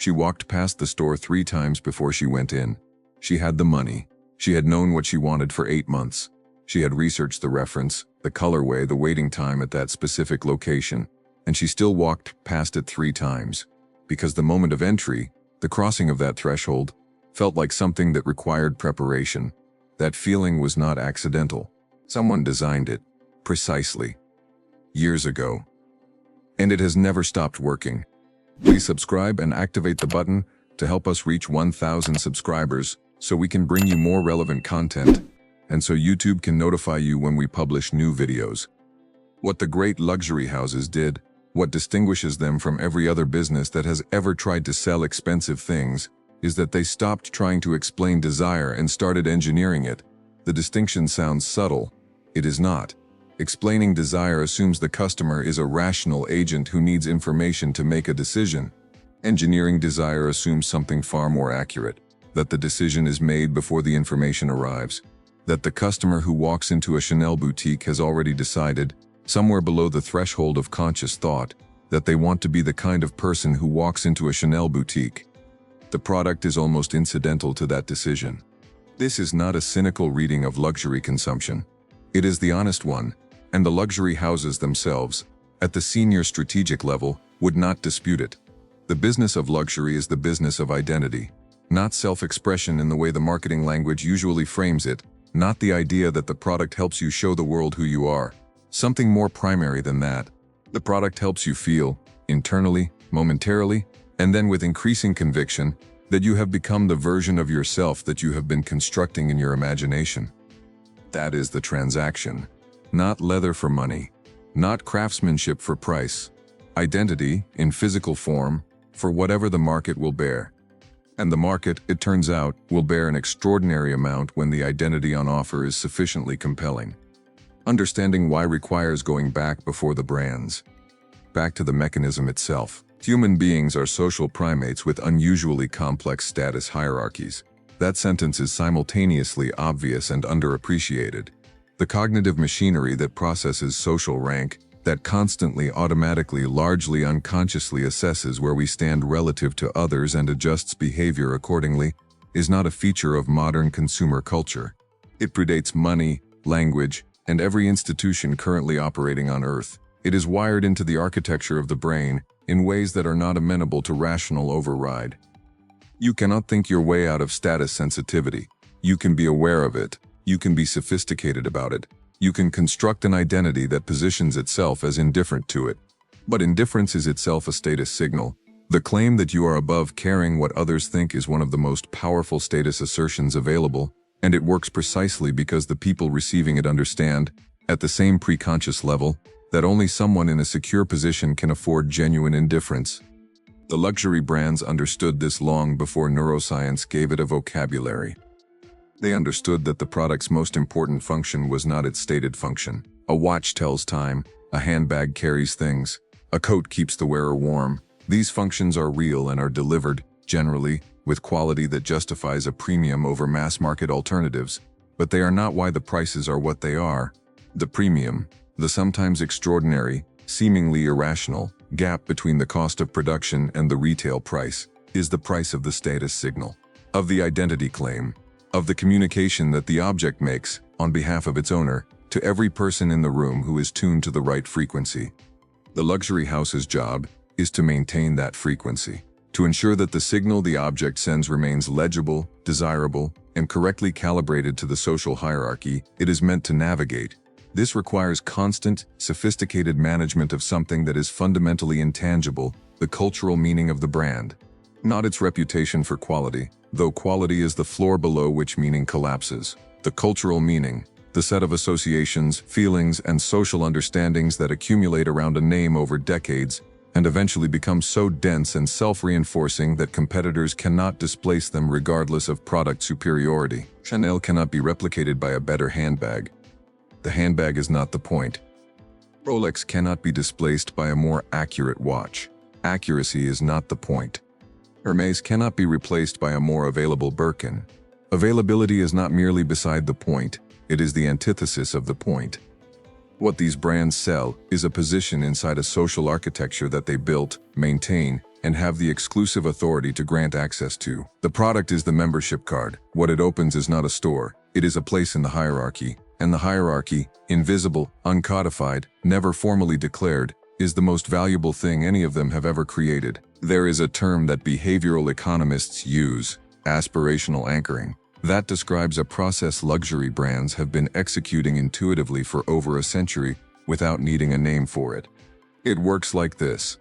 She walked past the store 3 times before she went in. She had the money. She had known what she wanted for 8 months. She had researched the reference, the colorway, the waiting time at that specific location, and she still walked past it 3 times. Because the moment of entry, the crossing of that threshold, felt like something that required preparation. That feeling was not accidental. Someone designed it, precisely, years ago. And it has never stopped working. Please subscribe and activate the button to help us reach 1,000 subscribers so we can bring you more relevant content, and so YouTube can notify you when we publish new videos. What the great luxury houses did, what distinguishes them from every other business that has ever tried to sell expensive things, is that they stopped trying to explain desire and started engineering it. The distinction sounds subtle. It is not. Explaining desire assumes the customer is a rational agent who needs information to make a decision. Engineering desire assumes something far more accurate, that the decision is made before the information arrives, that the customer who walks into a Chanel boutique has already decided, somewhere below the threshold of conscious thought, that they want to be the kind of person who walks into a Chanel boutique. The product is almost incidental to that decision. This is not a cynical reading of luxury consumption. It is the honest one, and the luxury houses themselves, at the senior strategic level, would not dispute it. The business of luxury is the business of identity, not self-expression in the way the marketing language usually frames it, not the idea that the product helps you show the world who you are. Something more primary than that. The product helps you feel, internally, momentarily, and then with increasing conviction, that you have become the version of yourself that you have been constructing in your imagination. That is the transaction. Not leather for money. Not craftsmanship for price. Identity, in physical form, for whatever the market will bear. And the market, it turns out, will bear an extraordinary amount when the identity on offer is sufficiently compelling. Understanding why requires going back before the brands. Back to the mechanism itself. Human beings are social primates with unusually complex status hierarchies. That sentence is simultaneously obvious and underappreciated. The cognitive machinery that processes social rank, that constantly, automatically, largely unconsciously assesses where we stand relative to others and adjusts behavior accordingly, is not a feature of modern consumer culture. It predates money, language, and every institution currently operating on Earth. It is wired into the architecture of the brain in ways that are not amenable to rational override. You cannot think your way out of status sensitivity. You can be aware of it. You can be sophisticated about it. You can construct an identity that positions itself as indifferent to it. But indifference is itself a status signal. The claim that you are above caring what others think is one of the most powerful status assertions available, and it works precisely because the people receiving it understand, at the same preconscious level, that only someone in a secure position can afford genuine indifference. The luxury brands understood this long before neuroscience gave it a vocabulary. They understood that the product's most important function was not its stated function. A watch tells time, a handbag carries things, a coat keeps the wearer warm. These functions are real and are delivered, generally, with quality that justifies a premium over mass-market alternatives, but they are not why the prices are what they are. The premium, the sometimes extraordinary, seemingly irrational, gap between the cost of production and the retail price, is the price of the status signal, of the identity claim, of the communication that the object makes, on behalf of its owner, to every person in the room who is tuned to the right frequency. The luxury house's job is to maintain that frequency, to ensure that the signal the object sends remains legible, desirable, and correctly calibrated to the social hierarchy it is meant to navigate. This requires constant, sophisticated management of something that is fundamentally intangible, the cultural meaning of the brand. Not its reputation for quality, though quality is the floor below which meaning collapses. The cultural meaning, the set of associations, feelings, and social understandings that accumulate around a name over decades and eventually become so dense and self-reinforcing that competitors cannot displace them regardless of product superiority. Chanel cannot be replicated by a better handbag. The handbag is not the point. Rolex cannot be displaced by a more accurate watch. Accuracy is not the point. Hermes cannot be replaced by a more available Birkin. Availability is not merely beside the point, it is the antithesis of the point. What these brands sell is a position inside a social architecture that they built, maintain, and have the exclusive authority to grant access to. The product is the membership card. What it opens is not a store, it is a place in the hierarchy. And the hierarchy, invisible, uncodified, never formally declared, is the most valuable thing any of them have ever created. There is a term that behavioral economists use, aspirational anchoring. That describes a process luxury brands have been executing intuitively for over a century without needing a name for it. It works like this.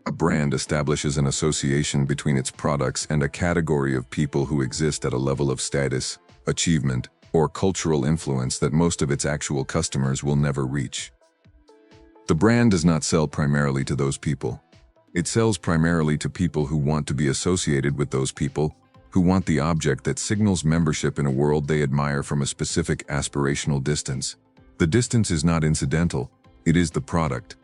A brand establishes an association between its products and a category of people who exist at a level of status, achievement, or cultural influence that most of its actual customers will never reach. The brand does not sell primarily to those people. It sells primarily to people who want to be associated with those people, who want the object that signals membership in a world they admire from a specific aspirational distance. The distance is not incidental, it is the product.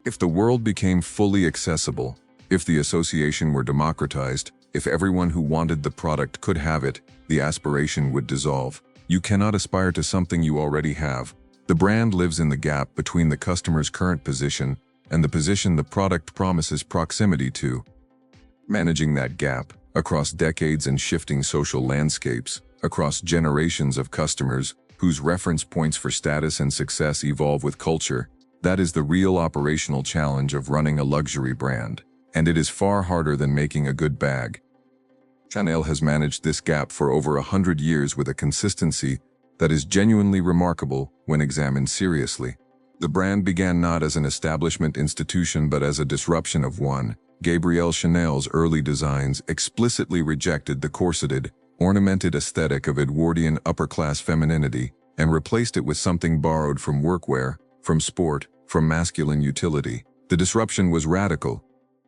If the world became fully accessible, if the association were democratized, if everyone who wanted the product could have it, the aspiration would dissolve. You cannot aspire to something you already have. The brand lives in the gap between the customer's current position and the position the product promises proximity to. Managing that gap, across decades and shifting social landscapes, across generations of customers whose reference points for status and success evolve with culture, that is the real operational challenge of running a luxury brand. And it is far harder than making a good bag. Chanel has managed this gap for over 100 years with a consistency that is genuinely remarkable when examined seriously. The brand began not as an establishment institution but as a disruption of one. Gabrielle Chanel's early designs explicitly rejected the corseted, ornamented aesthetic of Edwardian upper-class femininity and replaced it with something borrowed from workwear, from sport, from masculine utility. The disruption was radical.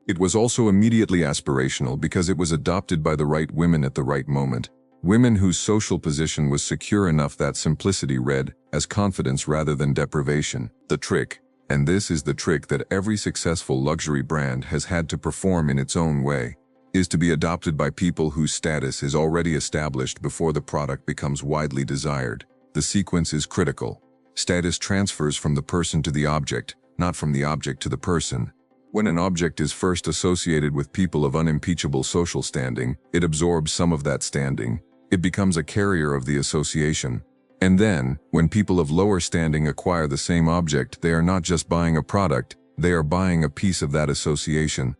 It was also immediately aspirational because it was adopted by the right women at the right moment, women whose social position was secure enough that simplicity read as confidence rather than deprivation. The trick, and this is the trick that every successful luxury brand has had to perform in its own way, is to be adopted by people whose status is already established before the product becomes widely desired. The sequence is critical. Status transfers from the person to the object, not from the object to the person. When an object is first associated with people of unimpeachable social standing, it absorbs some of that standing. It becomes a carrier of the association. And then, when people of lower standing acquire the same object, they are not just buying a product, they are buying a piece of that association.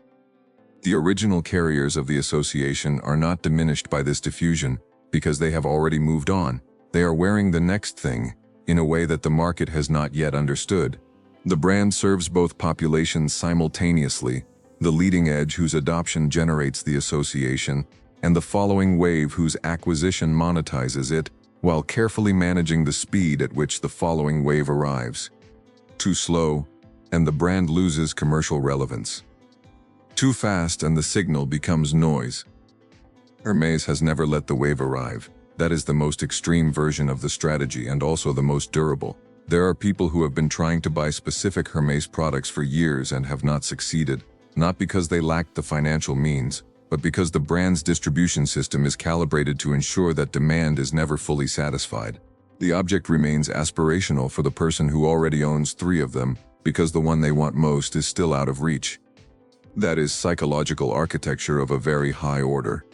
The original carriers of the association are not diminished by this diffusion, because they have already moved on. They are wearing the next thing, in a way that the market has not yet understood. The brand serves both populations simultaneously, the leading edge whose adoption generates the association, and the following wave whose acquisition monetizes it, while carefully managing the speed at which the following wave arrives. Too slow, and the brand loses commercial relevance. Too fast and the signal becomes noise. Hermès has never let the wave arrive. That is the most extreme version of the strategy and also the most durable. There are people who have been trying to buy specific Hermès products for years and have not succeeded, not because they lacked the financial means, but because the brand's distribution system is calibrated to ensure that demand is never fully satisfied. The object remains aspirational for the person who already owns 3 of them, because the one they want most is still out of reach. That is psychological architecture of a very high order.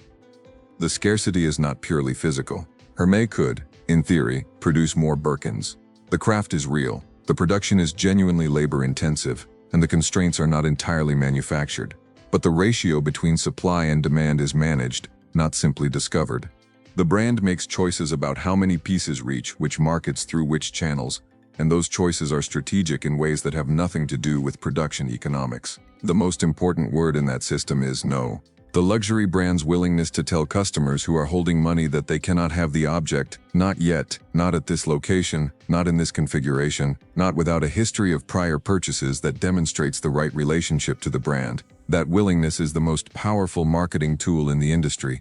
The scarcity is not purely physical. Hermès could, in theory, produce more Birkins. The craft is real, the production is genuinely labor-intensive, and the constraints are not entirely manufactured. But the ratio between supply and demand is managed, not simply discovered. The brand makes choices about how many pieces reach which markets through which channels, and those choices are strategic in ways that have nothing to do with production economics. The most important word in that system is no. The luxury brand's willingness to tell customers who are holding money that they cannot have the object, not yet, not at this location, not in this configuration, not without a history of prior purchases that demonstrates the right relationship to the brand. That willingness is the most powerful marketing tool in the industry.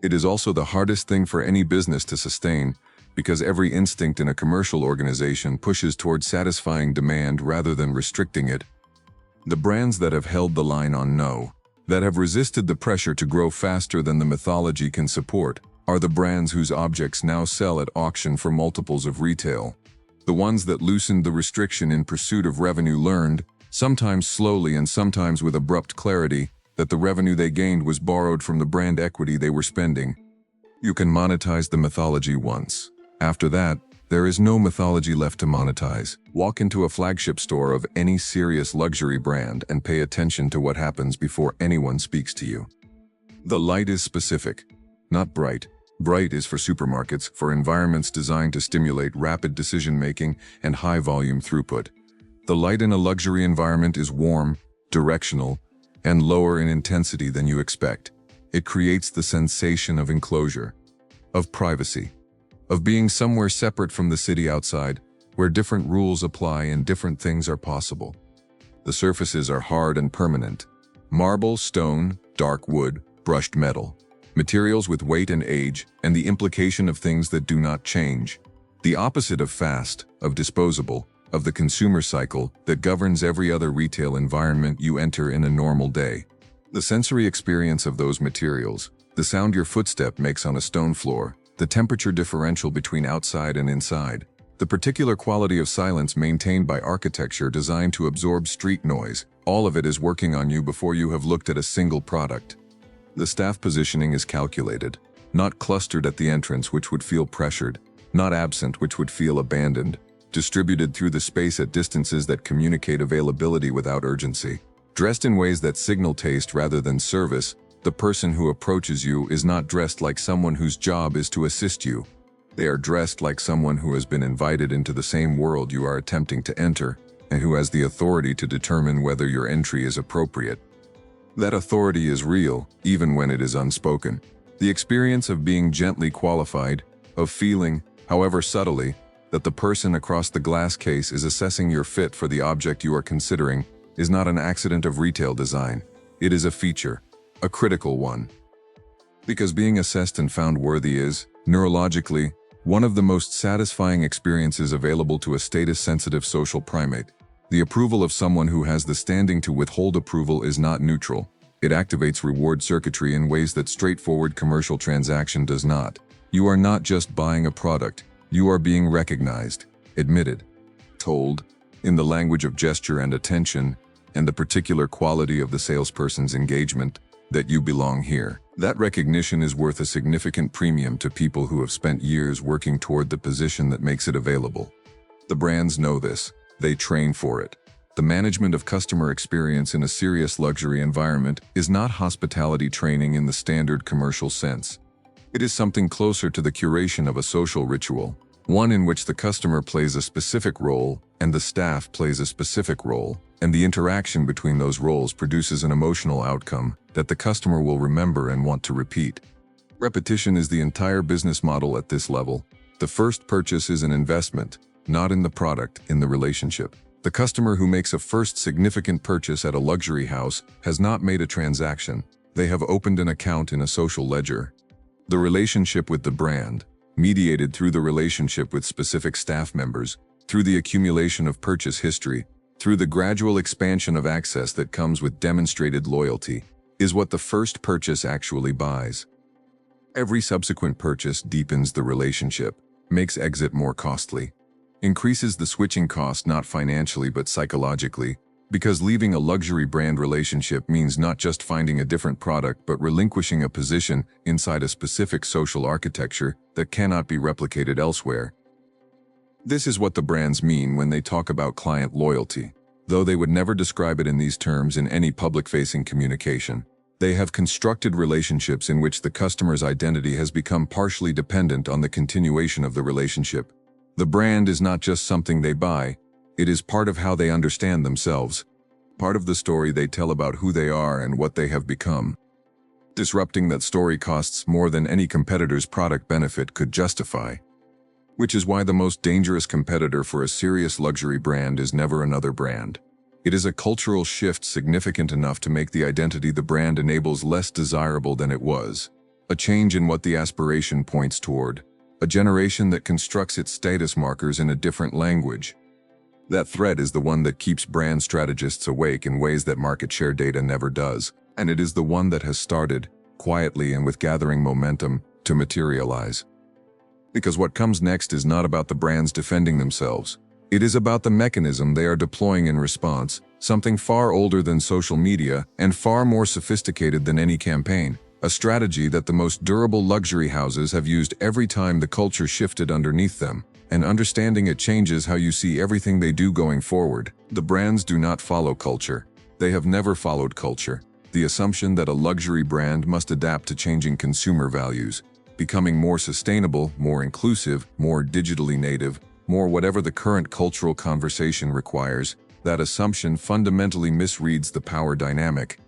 It is also the hardest thing for any business to sustain, because every instinct in a commercial organization pushes towards satisfying demand rather than restricting it. The brands that have held the line on no, that have resisted the pressure to grow faster than the mythology can support, are the brands whose objects now sell at auction for multiples of retail. The ones that loosened the restriction in pursuit of revenue learned, sometimes slowly and sometimes with abrupt clarity, that the revenue they gained was borrowed from the brand equity they were spending. You can monetize the mythology once. After that, there is no mythology left to monetize. Walk into a flagship store of any serious luxury brand and pay attention to what happens before anyone speaks to you. The light is specific, not bright. Bright is for supermarkets, for environments designed to stimulate rapid decision-making and high-volume throughput. The light in a luxury environment is warm, directional, and lower in intensity than you expect. It creates the sensation of enclosure, of privacy, of being somewhere separate from the city outside, where different rules apply and different things are possible. The surfaces are hard and permanent. Marble, stone, dark wood, brushed metal. Materials with weight and age, and the implication of things that do not change. The opposite of fast, of disposable, of the consumer cycle that governs every other retail environment you enter in a normal day. The sensory experience of those materials, the sound your footstep makes on a stone floor, the temperature differential between outside and inside, the particular quality of silence maintained by architecture designed to absorb street noise, all of it is working on you before you have looked at a single product. The staff positioning is calculated, not clustered at the entrance which would feel pressured, not absent which would feel abandoned, distributed through the space at distances that communicate availability without urgency. Dressed in ways that signal taste rather than service, the person who approaches you is not dressed like someone whose job is to assist you. They are dressed like someone who has been invited into the same world you are attempting to enter, and who has the authority to determine whether your entry is appropriate. That authority is real, even when it is unspoken. The experience of being gently qualified, of feeling, however subtly, that the person across the glass case is assessing your fit for the object you are considering, is not an accident of retail design. It is a feature, a critical one. Because being assessed and found worthy is, neurologically, one of the most satisfying experiences available to a status-sensitive social primate. The approval of someone who has the standing to withhold approval is not neutral. It activates reward circuitry in ways that straightforward commercial transaction does not. You are not just buying a product, you are being recognized, admitted, told, in the language of gesture and attention, and the particular quality of the salesperson's engagement, that you belong here. That recognition is worth a significant premium to people who have spent years working toward the position that makes it available. The brands know this. They train for it. The management of customer experience in a serious luxury environment is not hospitality training in the standard commercial sense. It is something closer to the curation of a social ritual, one in which the customer plays a specific role and the staff plays a specific role, and the interaction between those roles produces an emotional outcome that the customer will remember and want to repeat. Repetition is the entire business model at this level. The first purchase is an investment, not in the product, in the relationship. The customer who makes a first significant purchase at a luxury house has not made a transaction. They have opened an account in a social ledger. The relationship with the brand, mediated through the relationship with specific staff members, through the accumulation of purchase history, through the gradual expansion of access that comes with demonstrated loyalty, is what the first purchase actually buys. Every subsequent purchase deepens the relationship, makes exit more costly, increases the switching cost not financially but psychologically, because leaving a luxury brand relationship means not just finding a different product but relinquishing a position inside a specific social architecture that cannot be replicated elsewhere. This is what the brands mean when they talk about client loyalty, though they would never describe it in these terms in any public-facing communication. They have constructed relationships in which the customer's identity has become partially dependent on the continuation of the relationship. The brand is not just something they buy, it is part of how they understand themselves, part of the story they tell about who they are and what they have become. Disrupting that story costs more than any competitor's product benefit could justify. Which is why the most dangerous competitor for a serious luxury brand is never another brand. It is a cultural shift significant enough to make the identity the brand enables less desirable than it was. A change in what the aspiration points toward. A generation that constructs its status markers in a different language. That thread is the one that keeps brand strategists awake in ways that market share data never does, and it is the one that has started, quietly and with gathering momentum, to materialize. Because what comes next is not about the brands defending themselves. It is about the mechanism they are deploying in response, something far older than social media and far more sophisticated than any campaign, a strategy that the most durable luxury houses have used every time the culture shifted underneath them. And understanding it changes how you see everything they do going forward. The brands do not follow culture. They have never followed culture. The assumption that a luxury brand must adapt to changing consumer values, becoming more sustainable, more inclusive, more digitally native, more whatever the current cultural conversation requires, that assumption fundamentally misreads the power dynamic.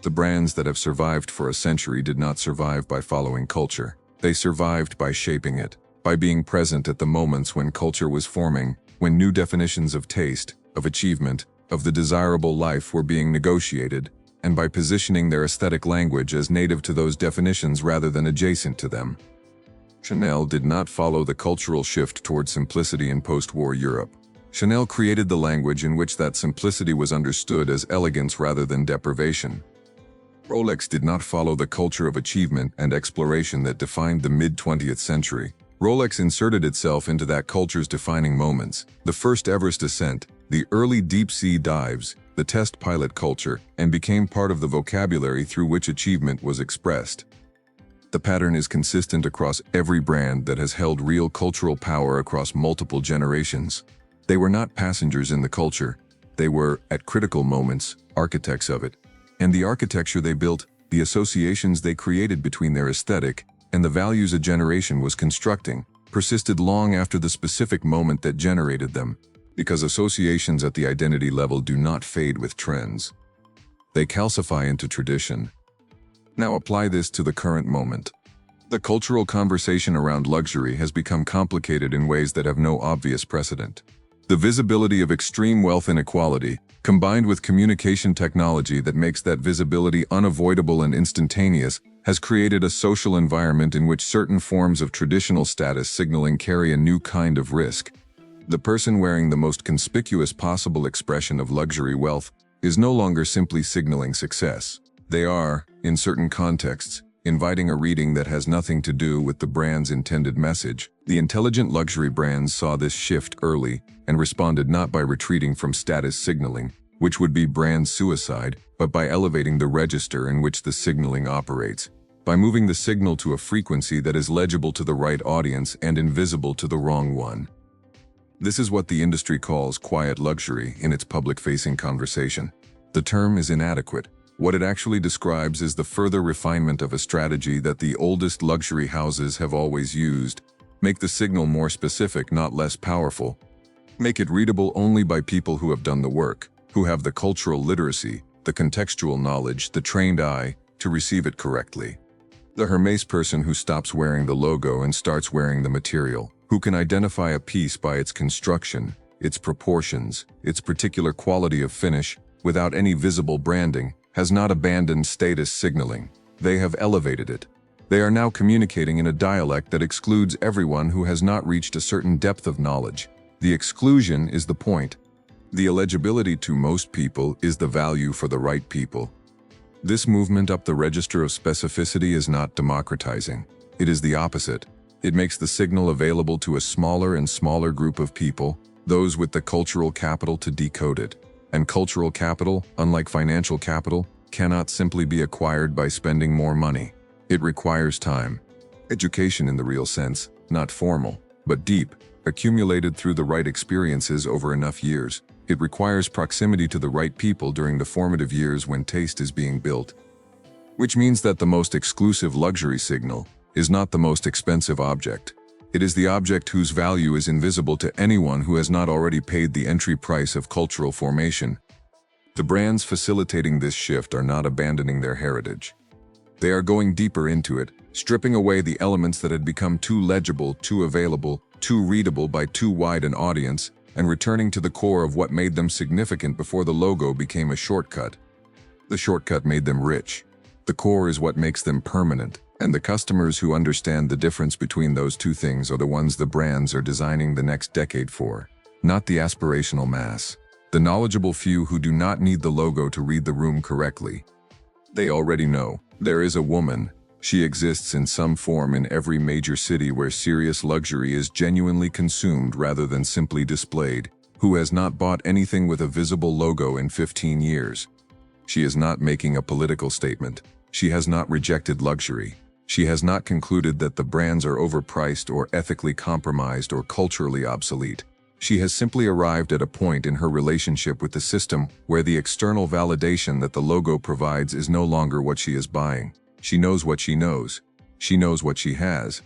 The brands that have survived for a century did not survive by following culture. They survived by shaping it, by being present at the moments when culture was forming, when new definitions of taste, of achievement, of the desirable life were being negotiated, and by positioning their aesthetic language as native to those definitions rather than adjacent to them. Chanel did not follow the cultural shift toward simplicity in post-war Europe. Chanel created the language in which that simplicity was understood as elegance rather than deprivation. Rolex did not follow the culture of achievement and exploration that defined the mid-20th century. Rolex inserted itself into that culture's defining moments, the first Everest ascent, the early deep-sea dives, the test pilot culture, and became part of the vocabulary through which achievement was expressed. The pattern is consistent across every brand that has held real cultural power across multiple generations. They were not passengers in the culture. They were, at critical moments, architects of it. And the architecture they built, the associations they created between their aesthetic and the values a generation was constructing, persisted long after the specific moment that generated them, because associations at the identity level do not fade with trends. They calcify into tradition. Now apply this to the current moment. The cultural conversation around luxury has become complicated in ways that have no obvious precedent. The visibility of extreme wealth inequality, combined with communication technology that makes that visibility unavoidable and instantaneous, has created a social environment in which certain forms of traditional status signaling carry a new kind of risk. The person wearing the most conspicuous possible expression of luxury wealth is no longer simply signaling success. They are, in certain contexts, inviting a reading that has nothing to do with the brand's intended message. The intelligent luxury brands saw this shift early and responded not by retreating from status signaling, which would be brand suicide, but by elevating the register in which the signaling operates, by moving the signal to a frequency that is legible to the right audience and invisible to the wrong one. This is what the industry calls quiet luxury in its public-facing conversation. The term is inadequate. What it actually describes is the further refinement of a strategy that the oldest luxury houses have always used. Make the signal more specific, not less powerful. Make it readable only by people who have done the work, who have the cultural literacy, the contextual knowledge, the trained eye, to receive it correctly. The Hermès person who stops wearing the logo and starts wearing the material, who can identify a piece by its construction, its proportions, its particular quality of finish, without any visible branding, has not abandoned status signaling. They have elevated it. They are now communicating in a dialect that excludes everyone who has not reached a certain depth of knowledge. The exclusion is the point. The illegibility to most people is the value for the right people. This movement up the register of specificity is not democratizing. It is the opposite. It makes the signal available to a smaller and smaller group of people, those with the cultural capital to decode it. And cultural capital, unlike financial capital, cannot simply be acquired by spending more money. It requires time. Education in the real sense, not formal, but deep, accumulated through the right experiences over enough years. It requires proximity to the right people during the formative years when taste is being built. Which means that the most exclusive luxury signal is not the most expensive object. It is the object whose value is invisible to anyone who has not already paid the entry price of cultural formation. The brands facilitating this shift are not abandoning their heritage. They are going deeper into it, stripping away the elements that had become too legible, too available, too readable by too wide an audience, and returning to the core of what made them significant before the logo became a shortcut. The shortcut made them rich. The core is what makes them permanent, and the customers who understand the difference between those two things are the ones the brands are designing the next decade for, not the aspirational mass, the knowledgeable few who do not need the logo to read the room correctly. They already know. There is a woman, She exists in some form in every major city where serious luxury is genuinely consumed rather than simply displayed. Who has not bought anything with a visible logo in 15 years? She is not making a political statement. She has not rejected luxury. She has not concluded that the brands are overpriced or ethically compromised or culturally obsolete. She has simply arrived at a point in her relationship with the system where the external validation that the logo provides is no longer what she is buying. She knows what she knows. She knows what she has.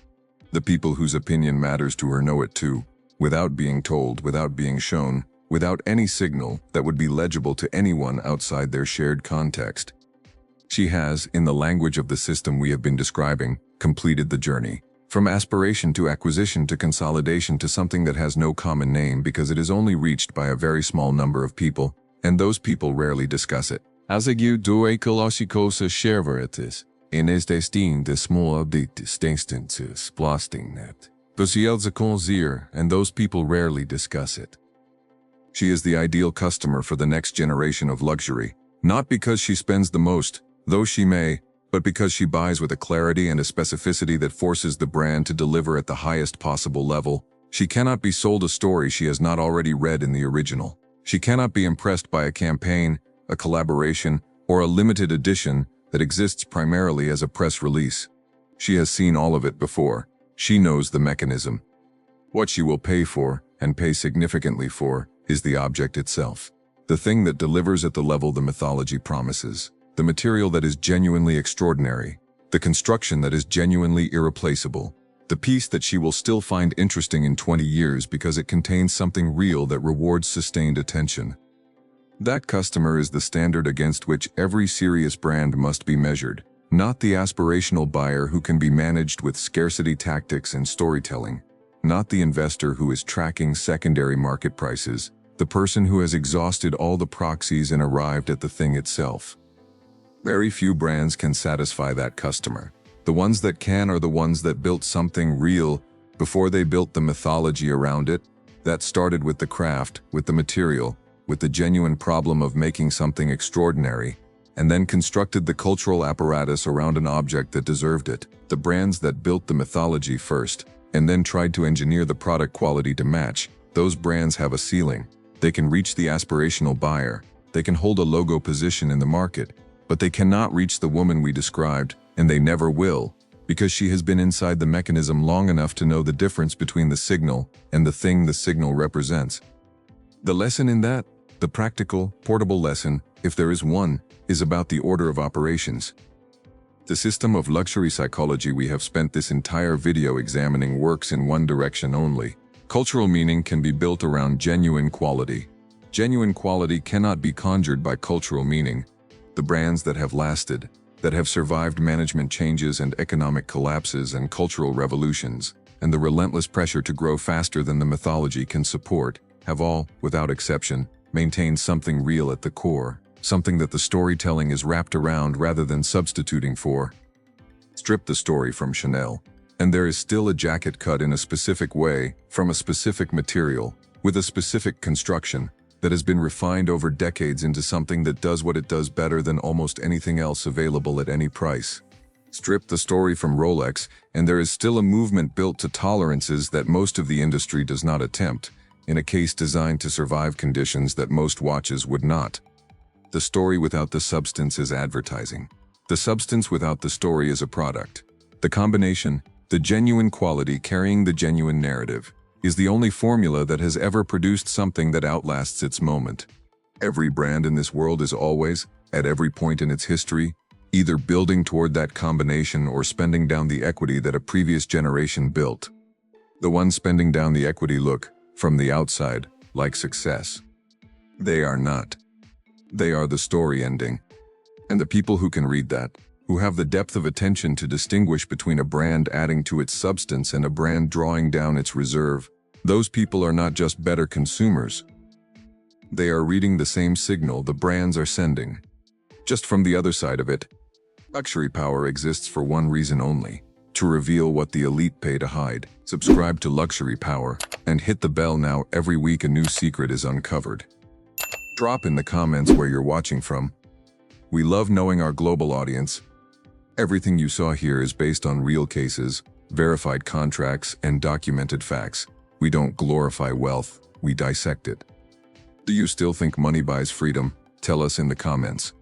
The people whose opinion matters to her know it too, without being told, without being shown, without any signal that would be legible to anyone outside their shared context. She has, in the language of the system we have been describing, completed the journey. From aspiration to acquisition to consolidation to something that has no common name because it is only reached by a very small number of people, and those people rarely discuss it. As a do ecologicosa scherveritis, in is destin de small update distinctions blasting net. Zier, and those people rarely discuss it. She is the ideal customer for the next generation of luxury, not because she spends the most, though she may, but because she buys with a clarity and a specificity that forces the brand to deliver at the highest possible level. She cannot be sold a story she has not already read in the original. She cannot be impressed by a campaign, a collaboration, or a limited edition that exists primarily as a press release. She has seen all of it before. She knows the mechanism. What she will pay for, and pay significantly for, is the object itself. The thing that delivers at the level the mythology promises. The material that is genuinely extraordinary. The construction that is genuinely irreplaceable. The piece that she will still find interesting in 20 years because it contains something real that rewards sustained attention. That customer is the standard against which every serious brand must be measured, not the aspirational buyer who can be managed with scarcity tactics and storytelling, not the investor who is tracking secondary market prices, the person who has exhausted all the proxies and arrived at the thing itself. Very few brands can satisfy that customer. The ones that can are the ones that built something real before they built the mythology around it, that started with the craft, with the material, with the genuine problem of making something extraordinary, and then constructed the cultural apparatus around an object that deserved it. The brands that built the mythology first, and then tried to engineer the product quality to match, those brands have a ceiling. They can reach the aspirational buyer, they can hold a logo position in the market, but they cannot reach the woman we described, and they never will, because she has been inside the mechanism long enough to know the difference between the signal and the thing the signal represents. The lesson in that, the practical, portable lesson, if there is one, is about the order of operations. The system of luxury psychology we have spent this entire video examining works in one direction only. Cultural meaning can be built around genuine quality. Genuine quality cannot be conjured by cultural meaning. The brands that have lasted, that have survived management changes and economic collapses and cultural revolutions, and the relentless pressure to grow faster than the mythology can support, have all, without exception, maintained something real at the core, something that the storytelling is wrapped around rather than substituting for. Strip the story from Chanel, and there is still a jacket cut in a specific way, from a specific material, with a specific construction, that has been refined over decades into something that does what it does better than almost anything else available at any price. Strip the story from Rolex, and there is still a movement built to tolerances that most of the industry does not attempt, in a case designed to survive conditions that most watches would not. The story without the substance is advertising. The substance without the story is a product. The combination, the genuine quality carrying the genuine narrative, is the only formula that has ever produced something that outlasts its moment. Every brand in this world is always, at every point in its history, either building toward that combination or spending down the equity that a previous generation built. The ones spending down the equity look, from the outside, like success. They are not. They are the story ending. And the people who can read that, who have the depth of attention to distinguish between a brand adding to its substance and a brand drawing down its reserve, those people are not just better consumers. They are reading the same signal the brands are sending. Just from the other side of it, luxury power exists for one reason only: to reveal what the elite pay to hide. Subscribe to Luxury Power, and hit the bell now. Every week a new secret is uncovered. Drop in the comments where you're watching from. We love knowing our global audience. Everything you saw here is based on real cases, verified contracts, and documented facts. We don't glorify wealth, we dissect it. Do you still think money buys freedom? Tell us in the comments.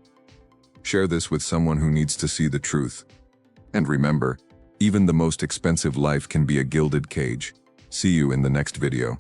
Share this with someone who needs to see the truth. And remember, even the most expensive life can be a gilded cage. See you in the next video.